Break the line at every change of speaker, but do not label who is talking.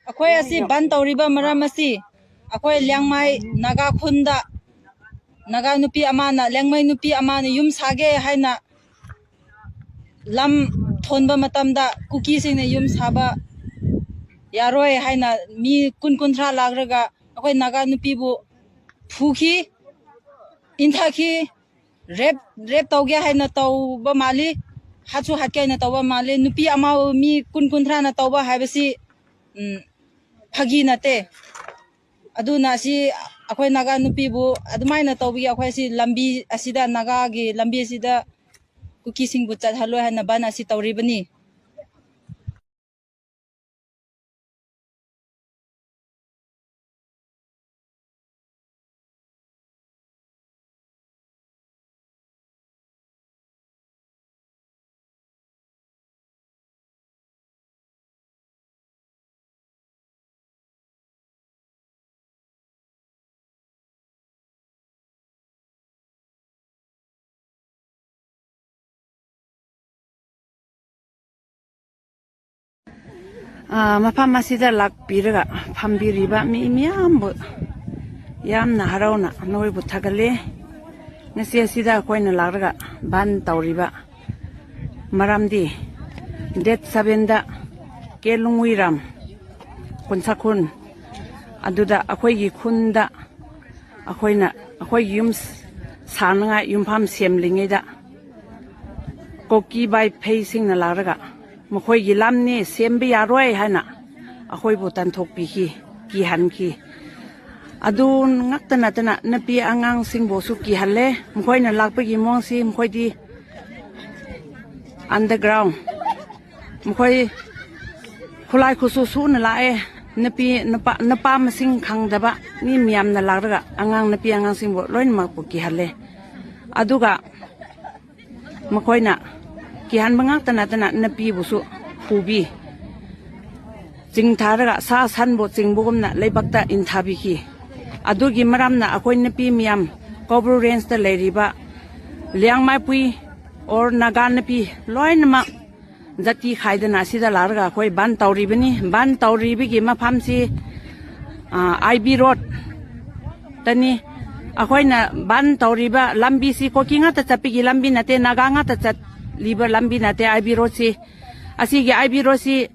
अखोई असी बंद तौरीबा मरम असी अखोई ल्याङ्माई नागा खुन्दा नागा नुपी अमाना ल्याङ्माई नुपी अमाना युम सागे हाइना लम थोनबा मतमदा कुकी सिंगने युम साबा यारोय हाइना मी कुन-कुन्थ्रा लाग्रगा अखोई नागा नुपीबु फुखी इंथाखी रेप तौगे हाइना तौबा माली हाचु हाटके हाइना तौबा माली नुपी अमा मी कुन-कुन्थ्रा ना तौबा हाइबसी फगी नते अदुना सी अखोई नागा नुपीबु अदुमाइना तौबी अखोई सी लंबी असिदा नागागी लंबी असिदा कुकी सिंगबु चहलो हाइना बन असि तौरिबनी
mafam asida lakpiraga phambiriba mi miyambu yamna harauna noibu thagale ngasi asida koina lagraga ban tawriba maramdi date 7 da kelungwiram kunsakun aduda akhoi khunda akhoi yum sananga yumpham semlingeda koki bai facing na lagraga मखोई गिलाम ने same भी यारोय है ना अखोई बुतान थोक पीखी की हन की अदून ngakta तना नपी आंगांग सिंह बोसु की हले मखोई न लाकपे की मोंग सी मखोई दी अंडरग्राउंड मखोई खुलाई खुसु सु न लाए नपी नपा मसिंग खांगदबा नि मियाम न लारगा आंगांग नपी आंगांग सिंह बो लोइन माकपु की हले अदुगा मखोई ना किहान बंगाक तना नपी बुसु फुबी चिंग थारगा सा सान बो चिंग बोगमना लेबक्ता इंथाबी की अदुगी मरामना अखोई नपी मियाम कोब्रू रेंज ता लेरिबा ल्याङ्माई पुई और नागा नपी लोइनमा जाति खाइदना सिदा लारगा अखोई बान तौरिबनी बान तौरिबिगी मफामसी आईबी रोड तनी अखोइना बान तौरिबा लंबी सी कोकिंगा ता चपिगी लंबी नते नागांगा ता चत लिबर लंबी नाते आईबी रोड सी असी के आईबी रोड सी